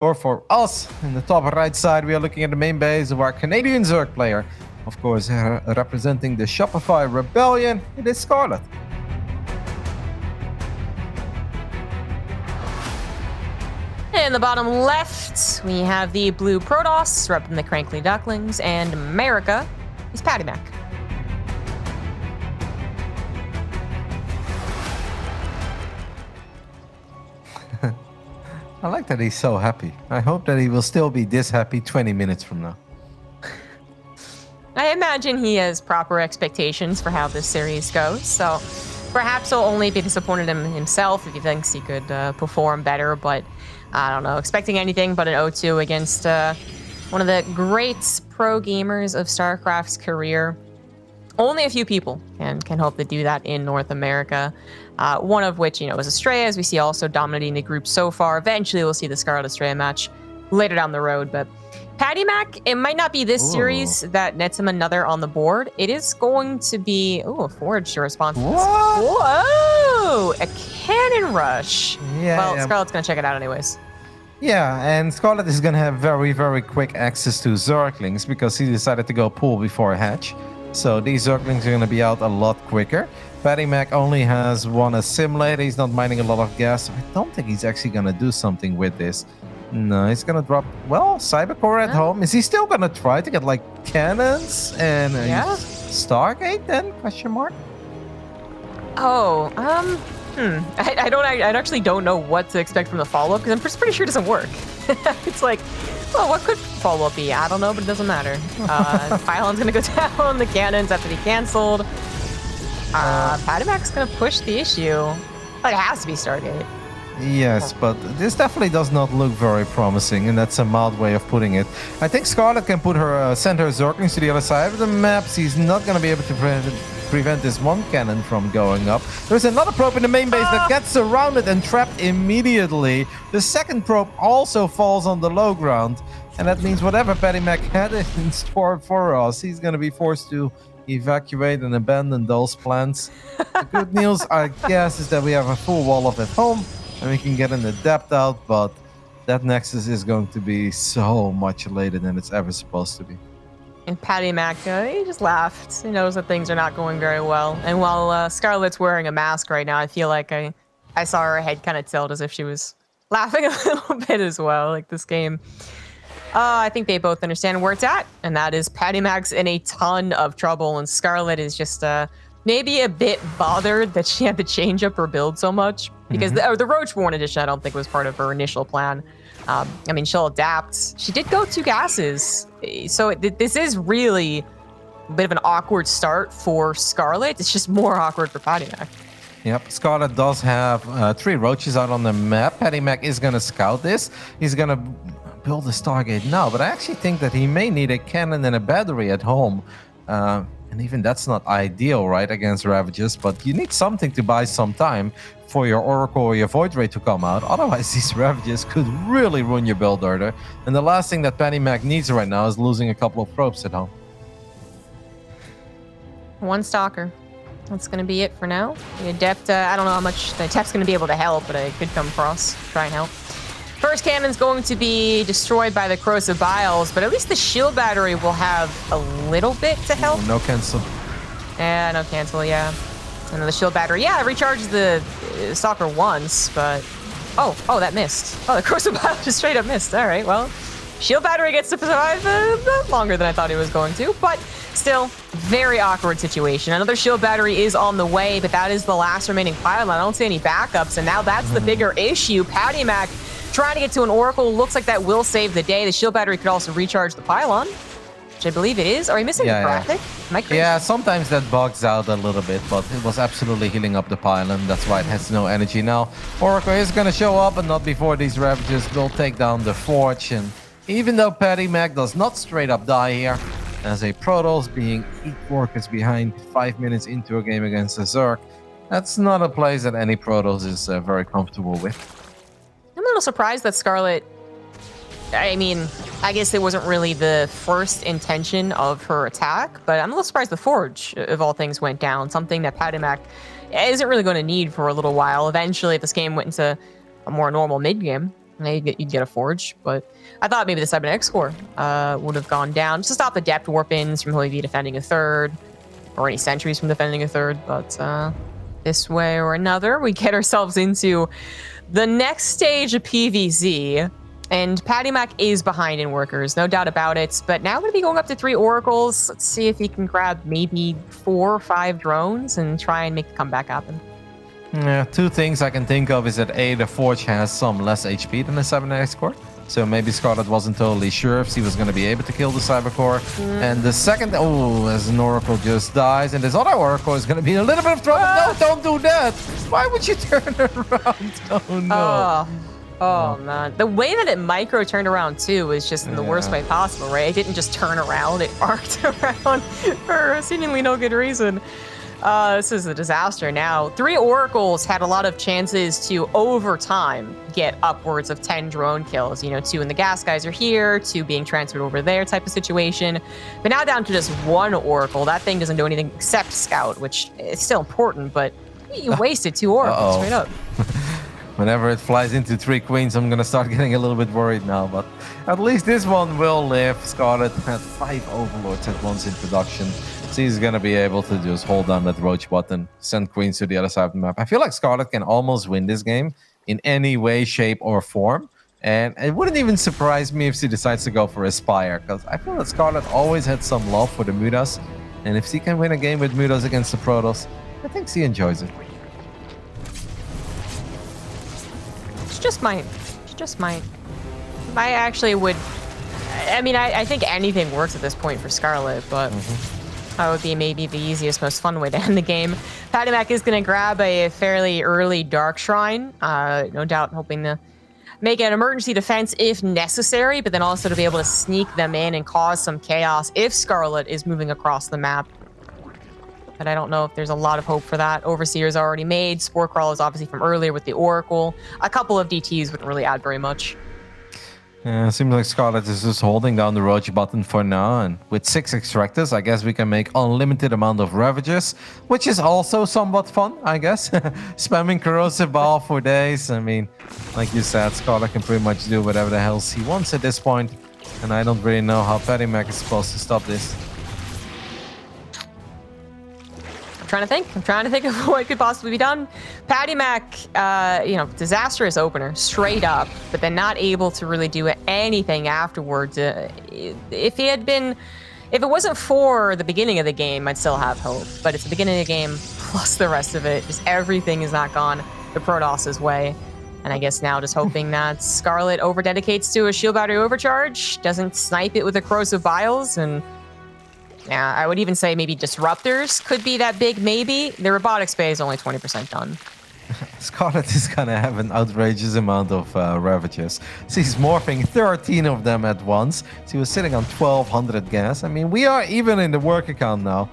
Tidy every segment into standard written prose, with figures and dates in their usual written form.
Or for us, in the top right side, we are looking at the main base of our Canadian Zerg player. Of course, representing the Shopify Rebellion, it is Scarlett. In the bottom left, we have the blue Protoss, repping the Crankly Ducklings, and America is PattyMac. I like that he's so happy. I hope that he will still be this happy 20 minutes from now. I imagine he has proper expectations for how this series goes, so perhaps he'll only be disappointed in himself if he thinks he could perform better, but I don't know, expecting anything but an 0-2 against one of the great pro gamers of StarCraft's career. Only a few people can hope to do that in North America. One of which, is Estrella, as we see also dominating the group so far. Eventually, we'll see the Scarlett Estrella match later down the road. But PattyMac, it might not be this series that nets him another on the board. It is going to be, a Forge to respond to this. Whoa! A cannon rush. Yeah, Scarlett's going to check it out anyways. Yeah, and Scarlett is going to have very, very quick access to Zerglings because he decided to go pool before hatch. So these Zerglings are going to be out a lot quicker. PattyMac only has one assimilator. He's not mining a lot of gas. I don't think he's actually going to do something with this. No, he's going to drop, Cybercore at home. Is he still going to try to get, cannons and Stargate then? Question mark? I actually don't know what to expect from the follow-up because I'm pretty sure it doesn't work. It's like, what could follow-up be? I don't know, but it doesn't matter. Pylon's gonna go down, the cannons have to be canceled. PattyMac's gonna push the issue. It has to be Stargate. Yes, but this definitely does not look very promising, and that's a mild way of putting it. I think Scarlett can put her send her Zerglings to the other side of the map. He's not going to be able to prevent this one cannon from going up. There's another probe in the main base that gets surrounded and trapped immediately. The second probe also falls on the low ground, and that means whatever PattyMac had in store for us, he's going to be forced to evacuate and abandon those plans. The good news, I guess, is that we have a full wall of at home, and we can get an adept out, but that Nexus is going to be so much later than it's ever supposed to be. And PattyMac, he just laughed. He knows that things are not going very well. And while Scarlett's wearing a mask right now, I feel like I saw her head kind of tilt as if she was laughing a little bit as well. Like this game, I think they both understand where it's at, and that is PattyMac's in a ton of trouble, and Scarlett is just maybe a bit bothered that she had to change up her build so much because the Roach-born edition I don't think was part of her initial plan. She'll adapt. She did go 2 gases, so this is really a bit of an awkward start for Scarlett. It's just more awkward for PattyMac. Yep, Scarlett does have 3 Roaches out on the map. PattyMac is going to scout this. He's going to build a Stargate now, but I actually think that he may need a cannon and a battery at home. And even that's not ideal, right, against Ravages, but you need something to buy some time for your Oracle or your Void Ray to come out. Otherwise, these Ravages could really ruin your build order. And the last thing that PattyMac needs right now is losing a couple of probes at home. 1 Stalker. That's going to be it for now. The Adept, I don't know how much the Adept's going to be able to help, but it could come across, try and help. First cannon's going to be destroyed by the Corrosive Biles, but at least the shield battery will have a little bit to help. No cancel. Yeah, no cancel, yeah. And then the shield battery, it recharges the Stalker once, but... Oh, that missed. Oh, the Corrosive Bile just straight up missed. All right, well, shield battery gets to survive a bit longer than I thought it was going to, but still, very awkward situation. Another shield battery is on the way, but that is the last remaining pylon. I don't see any backups, and now that's the bigger issue. PattyMac trying to get to an Oracle. Looks like that will save the day. The shield battery could also recharge the pylon, which I believe it is. Are you missing the graphic? Am I crazy? Yeah, sometimes that bugs out a little bit, but it was absolutely healing up the pylon. That's why it has no energy now. Oracle is going to show up, but not before these Ravages will take down the Forge. And even though PattyMac does not straight up die here, as a Protoss being 8 workers behind 5 minutes into a game against a Zerg, that's not a place that any Protoss is very comfortable with. I'm a little surprised that Scarlett, I guess it wasn't really the first intention of her attack, but I'm a little surprised the Forge, of all things, went down. Something that PattyMac isn't really going to need for a little while. Eventually, if this game went into a more normal mid-game, You'd get a Forge, but I thought maybe the Cybernetics core would have gone down just to stop the depth warp-ins from maybe defending a third, or any sentries from defending a third. But this way or another, we get ourselves into the next stage of PvZ. And PattyMac is behind in workers, no doubt about it. But now we're going to be going up to 3 oracles. Let's see if he can grab maybe 4 or 5 drones and try and make a comeback happen. Yeah, 2 things I can think of is that A, the Forge has some less HP than the Cybernetics core. So maybe Scarlett wasn't totally sure if she was going to be able to kill the Cyber core. And the second, as an Oracle just dies, and this other Oracle is going to be in a little bit of trouble. No, don't do that. Why would you turn around? Oh, no. Oh, man. The way that it micro turned around, too, is just in the worst way possible, right? It didn't just turn around. It arced around for seemingly no good reason. This is a disaster now. 3 oracles had a lot of chances to, over time, get upwards of 10 drone kills. 2 in the gas guys are here, 2 being transferred over there type of situation. But now down to just 1 oracle. That thing doesn't do anything except scout, which is still important, but you wasted 2 oracles straight up. Whenever it flies into 3 queens, I'm going to start getting a little bit worried now. But at least this one will live. Scarlett had 5 overlords at once in production. She's going to be able to just hold down that roach button, send queens to the other side of the map. I feel like Scarlett can almost win this game in any way, shape, or form. And it wouldn't even surprise me if she decides to go for Aspire, because I feel that Scarlett always had some love for the Mutas. And if she can win a game with Mutas against the Protoss, I think she enjoys it. She just might. I actually would. I mean, I think anything works at this point for Scarlett, but that would be maybe the easiest, most fun way to end the game. PattyMac is going to grab a fairly early Dark Shrine, no doubt hoping to make an emergency defense if necessary, but then also to be able to sneak them in and cause some chaos if Scarlett is moving across the map. But I don't know if there's a lot of hope for that. Overseer's already made. Spore Crawl is obviously from earlier with the Oracle. A couple of DTs wouldn't really add very much. Yeah, it seems like Scarlett is just holding down the roach button for now, and with 6 extractors, I guess we can make unlimited amount of ravages, which is also somewhat fun, I guess. Spamming corrosive ball for days. I mean, like you said, Scarlett can pretty much do whatever the hell she wants at this point, and I don't really know how PattyMac is supposed to stop this. I'm trying to think of what could possibly be done. PattyMac, disastrous opener, straight up, but then not able to really do anything afterwards. If it wasn't for the beginning of the game, I'd still have hope. But it's the beginning of the game plus the rest of it. Just everything is not gone the Protoss's way. And I guess now just hoping that Scarlett over-dedicates to a shield battery overcharge, doesn't snipe it with a corrosive vials, and yeah, I would even say maybe disruptors could be that big maybe. The robotics bay is only 20% done. Scarlett is gonna have an outrageous amount of ravages. She's morphing 13 of them at once. She was sitting on 1200 gas. I mean, we are even in the work account now.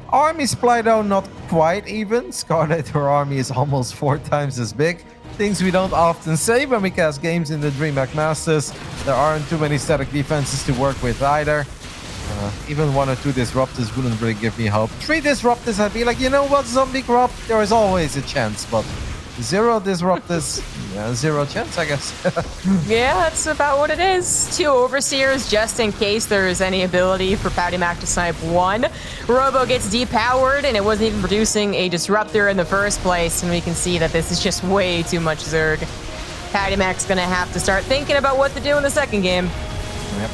Army supply though, not quite even. Scarlett, her army is almost 4 times as big. Things we don't often say when we cast games in the DreamHack Masters. There aren't too many static defenses to work with either. Even 1 or 2 disruptors wouldn't really give me hope. 3 disruptors, I'd be like, you know what, zombie crop, there is always a chance, but 0 disruptors, yeah, 0 chance, I guess. Yeah, that's about what it is. 2 overseers, just in case there is any ability for PattyMac to snipe 1. Robo gets depowered, and it wasn't even producing a disruptor in the first place, and we can see that this is just way too much Zerg. PattyMac's gonna have to start thinking about what to do in the second game. Yep.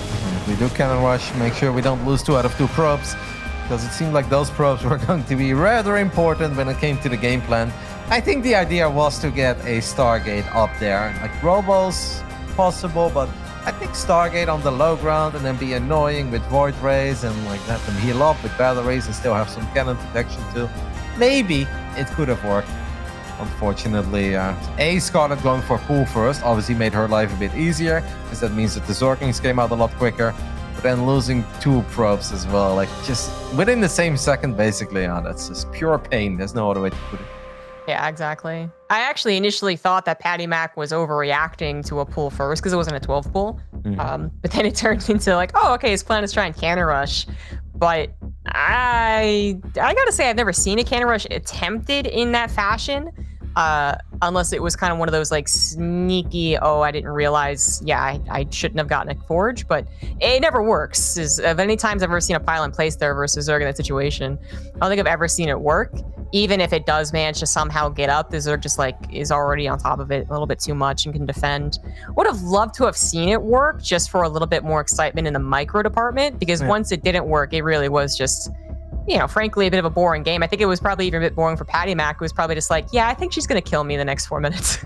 We do cannon rush, make sure we don't lose 2 out of 2 probes, because it seemed like those probes were going to be rather important when it came to the game plan. I think the idea was to get a Stargate up there, like Robo's possible, but I think Stargate on the low ground and then be annoying with Void Rays and like let them heal up with batteries and still have some cannon protection too. Maybe it could have worked. Unfortunately, Scarlett going for pool first obviously made her life a bit easier, because that means that the Zorklings came out a lot quicker, but then losing 2 probes as well, like just within the same second basically. That's just pure pain. There's no other way to put it. Yeah, exactly. I actually initially thought that PattyMac was overreacting to a pull first because it wasn't a 12 pull. But then it turned into like, oh, okay, his plan is try and cannon rush. But I gotta say, I've never seen a cannon rush attempted in that fashion. unless it was kind of one of those like sneaky, oh, I didn't realize, yeah, I shouldn't have gotten a forge, but it never works. Of any times I've ever seen a pylon placed there versus Zerg in that situation, I don't think I've ever seen it work. Even if it does manage to somehow get up, the Zerg just like is already on top of it a little bit too much and can defend. Would have loved to have seen it work just for a little bit more excitement in the micro department, because once it didn't work, it really was just, you know, frankly, a bit of a boring game. I think it was probably even a bit boring for PattyMac, who was probably just like, yeah, I think she's going to kill me in the next 4 minutes.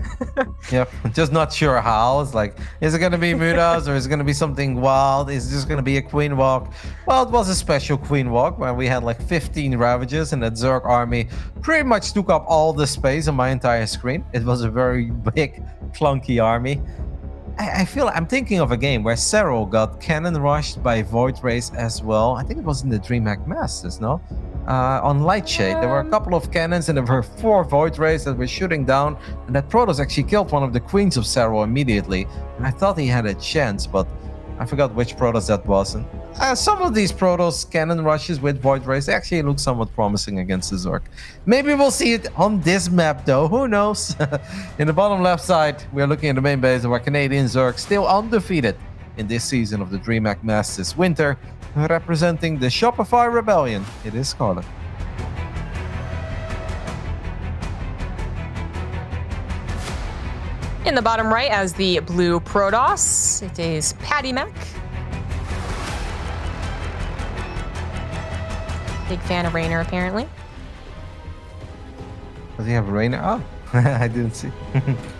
Yep, just not sure how. It's like, is it going to be Mudas or is it going to be something wild? Is it just going to be a queen walk? Well, it was a special queen walk where we had like 15 Ravagers and that Zerg army pretty much took up all the space on my entire screen. It was a very big, clunky army. I feel I'm thinking of a game where Serral got cannon rushed by Void Rays as well. I think it was in the DreamHack Masters, no? On Lightshade, there were a couple of cannons and there were 4 Void Rays that were shooting down, and that Protoss actually killed one of the queens of Serral immediately. And I thought he had a chance, but I forgot which Protoss that was. And some of these Protoss cannon rushes with Void Rays actually look somewhat promising against the Zerg. Maybe we'll see it on this map though, who knows? In the bottom left side, we're looking at the main base of our Canadian Zerg, still undefeated in this season of the DreamHack Masters Winter, representing the Shopify Rebellion. It is Scarlett. In the bottom right, as the blue Protoss, it is PattyMac. Big fan of Raynor, apparently. Does he have Raynor? Oh, I didn't see.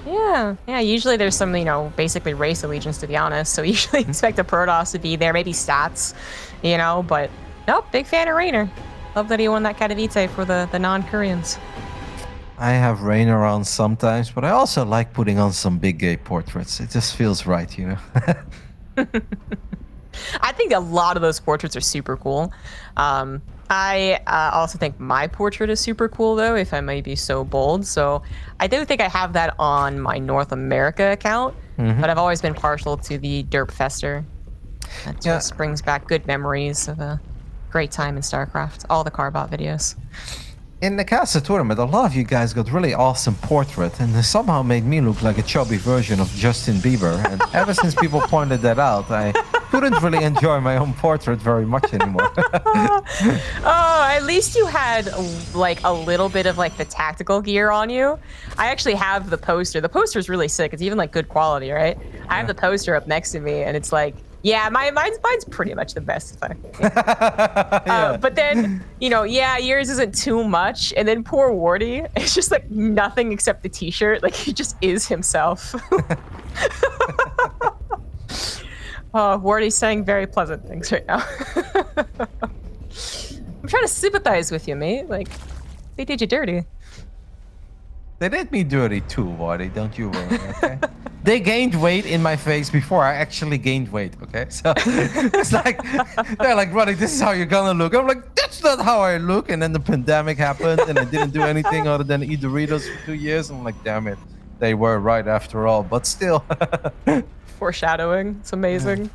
Yeah. Usually there's some, you know, basically race allegiance, to be honest. So usually expect a Protoss to be there, maybe stats, you know. But nope, big fan of Raynor. Love that he won that Katowice for the non-Koreans. I have Raynor on sometimes, but I also like putting on some big gay portraits. It just feels right, you know. I think a lot of those portraits are super cool. I also think my portrait is super cool, though, if I may be so bold. So I do think I have that on my North America account, but I've always been partial to the Derp Fester. That just brings back good memories of a great time in StarCraft. All the Carbot videos. In the Casa tournament, a lot of you guys got really awesome portrait, and they somehow made me look like a chubby version of Justin Bieber. And ever since people pointed that out, I couldn't really enjoy my own portrait very much anymore. Oh, at least you had like a little bit of like the tactical gear on you. I actually have the poster. The poster is really sick. It's even like good quality, right? I have the poster up next to me, and it's like, yeah, mine's pretty much the best thing. But then, you know, yours isn't too much. And then poor Wardy, it's just like nothing except the t-shirt. Like he just is himself. Oh, Wardy's saying very pleasant things right now. I'm trying to sympathize with you, mate. Like, they did you dirty. They did me dirty too, Wardy. Don't you worry, okay? They gained weight in my face before I actually gained weight, okay? So it's like, they're like, Roddy, this is how you're gonna look. I'm like, that's not how I look. And then the pandemic happened and I didn't do anything other than eat Doritos for 2 years. I'm like, damn it. They were right after all, but still. Foreshadowing. It's amazing.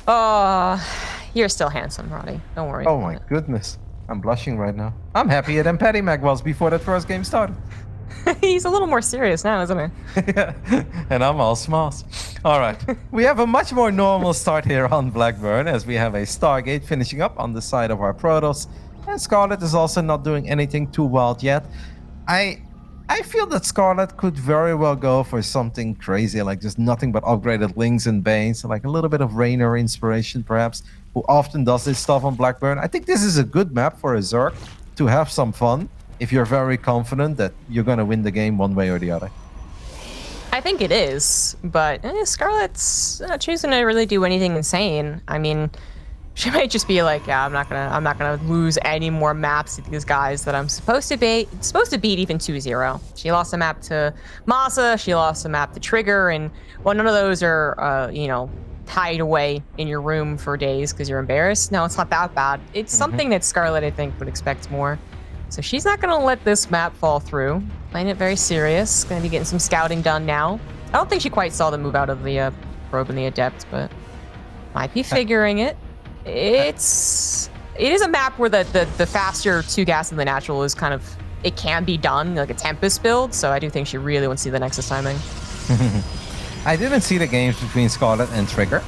Oh, you're still handsome, Roddy. Don't worry. Oh my goodness. I'm blushing right now. I'm happier than PattyMac was before that first game started. He's a little more serious now, isn't he? Yeah, and I'm all smiles. All right, we have a much more normal start here on Blackburn, as we have a Stargate finishing up on the side of our Protoss, and Scarlett is also not doing anything too wild yet. I feel that Scarlett could very well go for something crazy, like just nothing but upgraded Lings and Banes, like a little bit of Raynor inspiration perhaps, who often does this stuff on Blackburn. I think this is a good map for a Zerg to have some fun, if you're very confident that you're going to win the game one way or the other. I think it is, but Scarlett's not choosing to really do anything insane. I mean, she might just be like, yeah, I'm not gonna lose any more maps to these guys that I'm supposed to beat even 2-0. She lost a map to Masa, she lost a map to Trigger, and well, none of those are, you know, hide away in your room for days because you're embarrassed. No, it's not that bad. It's something that Scarlett, I think, would expect more. So she's not going to let this map fall through. Playing it very serious. Going to be getting some scouting done now. I don't think she quite saw the move out of the probe and the adept, but might be figuring it. It is a map where the faster 2 gas than the natural is kind of it can be done, like a Tempest build. So I do think she really wants to see the Nexus timing. I didn't see the games between Scarlett and Trigger.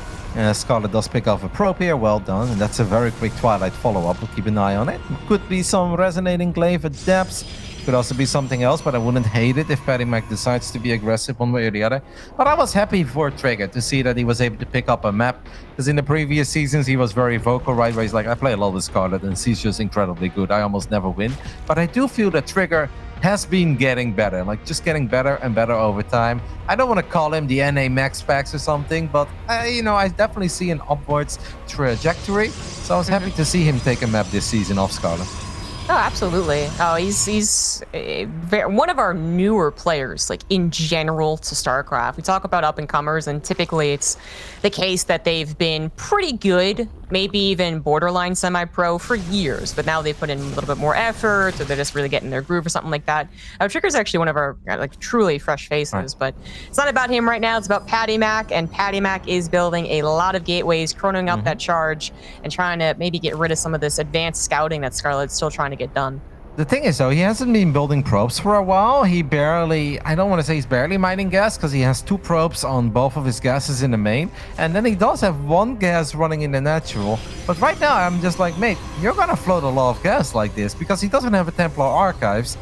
Scarlett does pick off a probe here, well done, and that's a very quick Twilight follow-up. We'll keep an eye on it. Could be some resonating glaive at depths. Could also be something else, but I wouldn't hate it if PattyMac decides to be aggressive one way or the other. But I was happy for Trigger to see that he was able to pick up a map, because in the previous seasons he was very vocal, right, where he's like, I play a lot with Scarlett and she's just incredibly good. I almost never win. But I do feel that Trigger has been getting better, like just getting better and better over time. I don't want to call him the NA Max Packs or something, but you know, I definitely see an upwards trajectory. So I was happy to see him take a map this season off Scarlett. Oh, absolutely. Oh, he's one of our newer players, like in general to StarCraft. We talk about up-and-comers, and typically it's the case that they've been pretty good, maybe even borderline semi-pro for years, but now they've put in a little bit more effort, or they're just really getting their groove or something like that. Trigger's actually one of our like truly fresh faces, but it's not about him right now. It's about PattyMac, and PattyMac is building a lot of gateways, chronoing out that charge, and trying to maybe get rid of some of this advanced scouting that Scarlett's still trying to get done. The thing is, though, he hasn't been building probes for a while. He barely, I don't want to say he's barely mining gas, because he has 2 probes on both of his gases in the main, and then he does have 1 gas running in the natural. But right now, I'm just like, mate, you're gonna float a lot of gas like this, because he doesn't have a Templar Archives.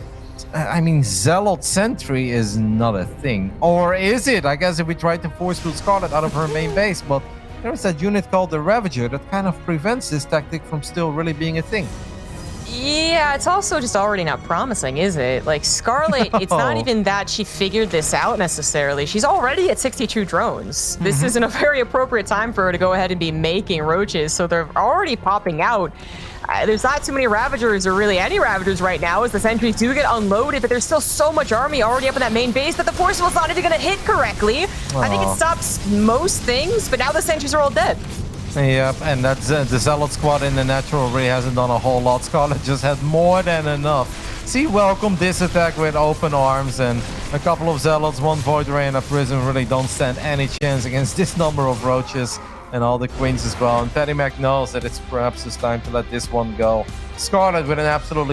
I mean, Zealot Sentry is not a thing. Or is it? I guess if we try to force field Scarlett out of her main base, but there's that unit called the Ravager that kind of prevents this tactic from still really being a thing. Yeah, it's also just already not promising, is it? Like, Scarlett, it's not even that she figured this out necessarily. She's already at 62 drones. This isn't a very appropriate time for her to go ahead and be making roaches, so they're already popping out. There's not too many Ravagers, or really any Ravagers right now, as the sentries do get unloaded, but there's still so much army already up in that main base that the Force Field's not even going to hit correctly. I think it stops most things, but now the sentries are all dead. Yep, and that's the Zealot squad in the natural really hasn't done a whole lot. Scarlett just had more than enough. She welcomed this attack with open arms, and a couple of Zealots, 1 Void Ray and a Prism really don't stand any chance against this number of roaches and all the queens as well. And PattyMac knows that it's perhaps just time to let this one go. Scarlett with an absolutely